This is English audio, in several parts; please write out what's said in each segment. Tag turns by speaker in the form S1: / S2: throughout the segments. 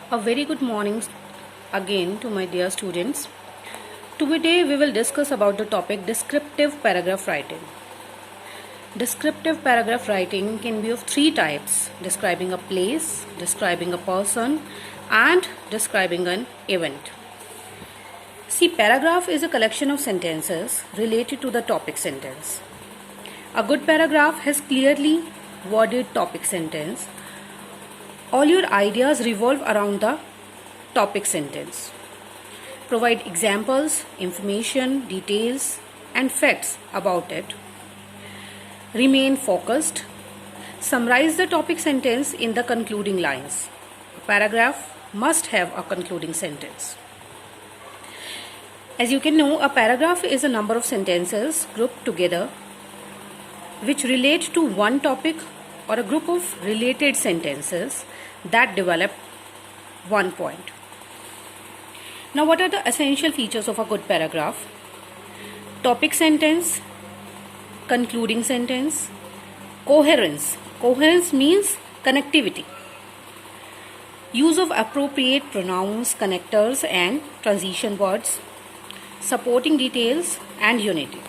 S1: A very good morning again to my dear students. Today we will discuss about the topic descriptive paragraph writing. Descriptive paragraph writing can be of three types: describing a place, describing a person, and describing an event. See, paragraph is a collection of sentences related to the topic sentence. A good paragraph has clearly worded topic sentence. All your ideas revolve around the topic sentence. Provide examples, information, details, and facts about it. Remain focused. Summarize the topic sentence in the concluding lines. A paragraph must have a concluding sentence. As you can know, a paragraph is a number of sentences grouped together which relate to one topic or a group of related sentences that develop one point. Now, what are the essential features of a good paragraph? Topic sentence, concluding sentence, coherence. Coherence means connectivity. Use of appropriate pronouns, connectors, and transition words, supporting details, and unity.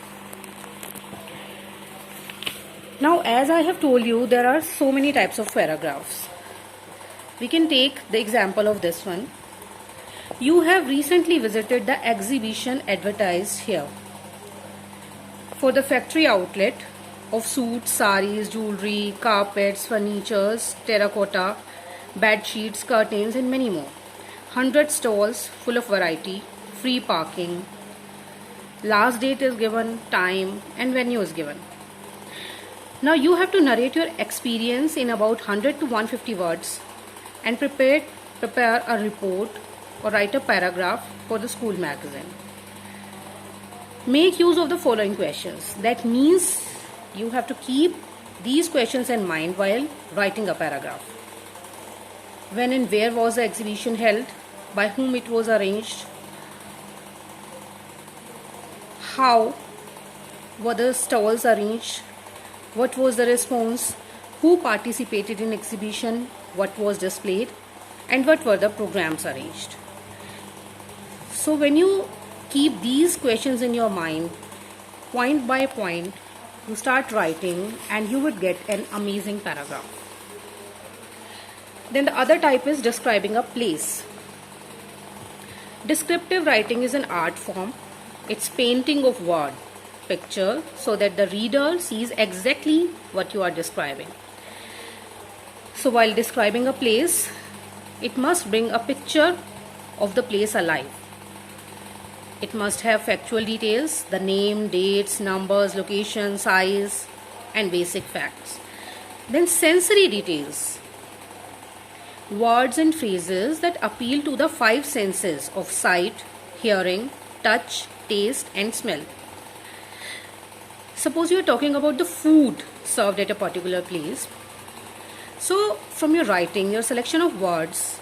S1: Now, as I have told you, there are so many types of paragraphs. We can take the example of this one. You have recently visited the exhibition advertised here for the factory outlet of suits, saris, jewelry, carpets, furnitures, terracotta, bed sheets, curtains, and many more. 100 stalls full of variety, free parking. Last date is given, time and venue is given. Now you have to narrate your experience in about 100 to 150 words and prepare a report or write a paragraph for the school magazine. Make use of the following questions. That means you have to keep these questions in mind while writing a paragraph. When and where was the exhibition held? By whom it was arranged? How were the stalls arranged? What was the response? Who participated in exhibition? What was displayed? And what were the programs arranged? So when you keep these questions in your mind, point by point, you start writing and you would get an amazing paragraph. Then the other type is describing a place. Descriptive writing is an art form. It's painting of word picture so that the reader sees exactly what you are describing. So while describing a place, it must bring a picture of the place alive. It must have factual details, the name, dates, numbers, location, size, and basic facts. Then sensory details, words and phrases that appeal to the five senses of sight, hearing, touch, taste, and smell. Suppose you are talking about the food served at a particular place. So from your writing, your selection of words,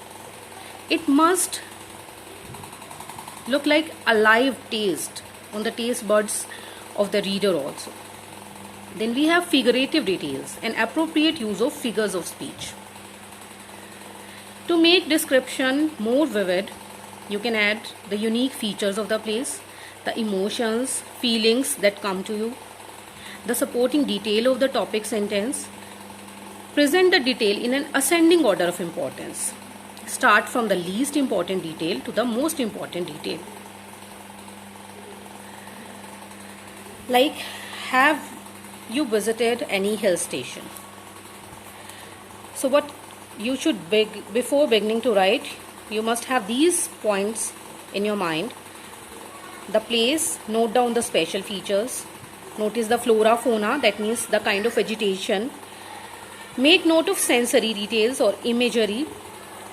S1: it must look like a live taste on the taste buds of the reader also. Then we have figurative details and appropriate use of figures of speech. To make description more vivid, you can add the unique features of the place, the emotions, feelings that come to you, the supporting detail of the topic sentence. Present the detail in an ascending order of importance. Start from the least important detail to the most important detail. Like, have you visited any hill station? So what you should before beginning to write, you must have these points in your mind. The place, note down the special features. Notice the flora, fauna, that means the kind of vegetation. Make note of sensory details or imagery.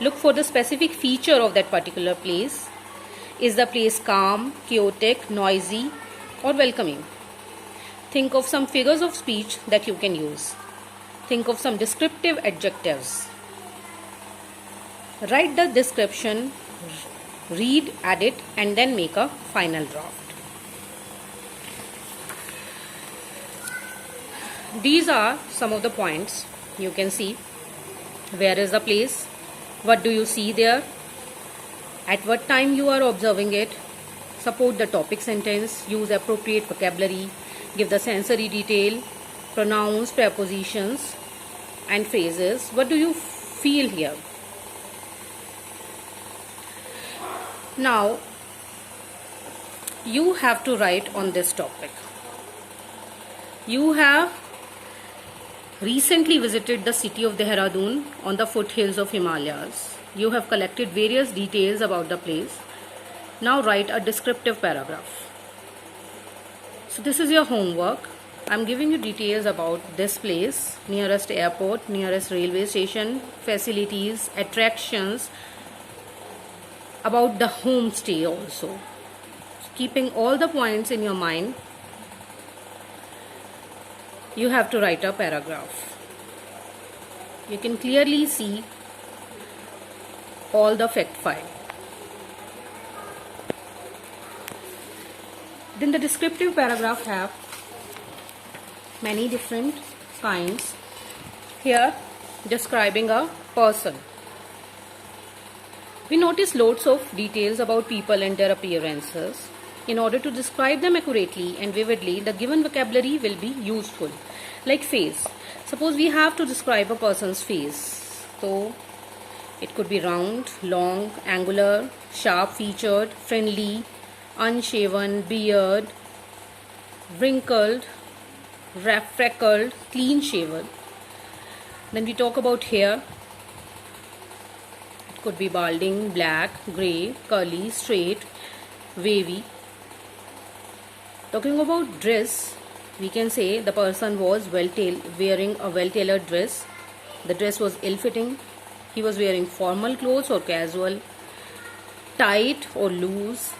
S1: Look for the specific feature of that particular place. Is the place calm, chaotic, noisy, or welcoming? Think of some figures of speech that you can use. Think of some descriptive adjectives. Write the description, read, edit, and then make a final draft. These are some of the points you can see. Where is the place? What do you see there? At what time you are observing it? Support the topic sentence, use appropriate vocabulary, give the sensory detail, pronouns, prepositions and phrases. What do you feel here? Now, you have to write on this topic. You have recently visited the city of Dehradun on the foothills of Himalayas. You have collected various details about the place. Now write a descriptive paragraph. So this is your homework. I'm giving you details about this place, nearest airport, nearest railway station, facilities, attractions, about the homestay also. Keeping all the points in your mind, you have to write a paragraph. You can clearly see all the fact file. Then the descriptive paragraph have many different kinds. Here, describing a person. We notice loads of details about people and their appearances. In order to describe them accurately and vividly, the given vocabulary will be useful. Like face. Suppose we have to describe a person's face. So, it could be round, long, angular, sharp-featured, friendly, unshaven, beard, wrinkled, freckled, clean-shaven. Then we talk about hair. It could be balding, black, grey, curly, straight, wavy. Talking about dress, we can say the person was wearing a well-tailored dress. The dress was ill-fitting. He was wearing formal clothes or casual, tight or loose.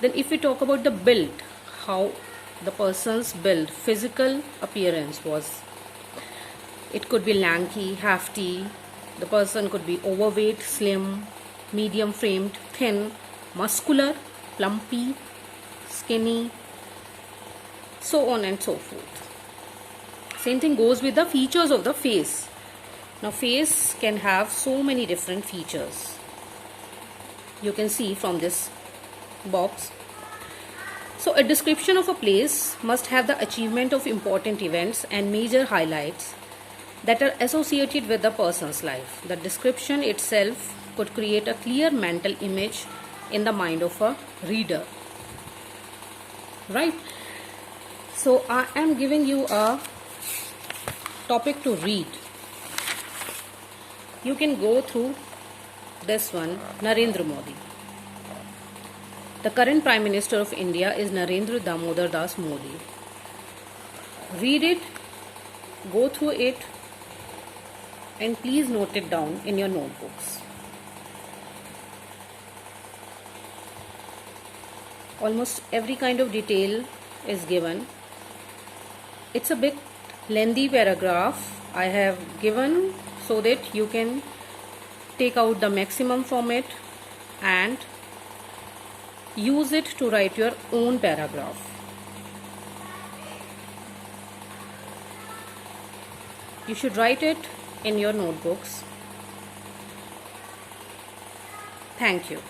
S1: Then if we talk about the build, how the person's build, physical appearance was. It could be lanky, hefty. The person could be overweight, slim, medium framed, thin, muscular, plumpy, skinny, so on and so forth. Same thing goes with the features of the face. Now face can have so many different features. You can see from this box. So a description of a place must have the achievement of important events and major highlights that are associated with the person's life. The description itself could create a clear mental image in the mind of a reader. Right? So I am giving you a topic to read. You can go through this one, Narendra Modi. The current Prime Minister of India is Narendra Damodar Das Modi. Read it, go through it, and please note it down in your notebooks. Almost every kind of detail is given. It's a bit lengthy paragraph I have given so that you can take out the maximum from it and use it to write your own paragraph. You should write it in your notebooks. Thank you.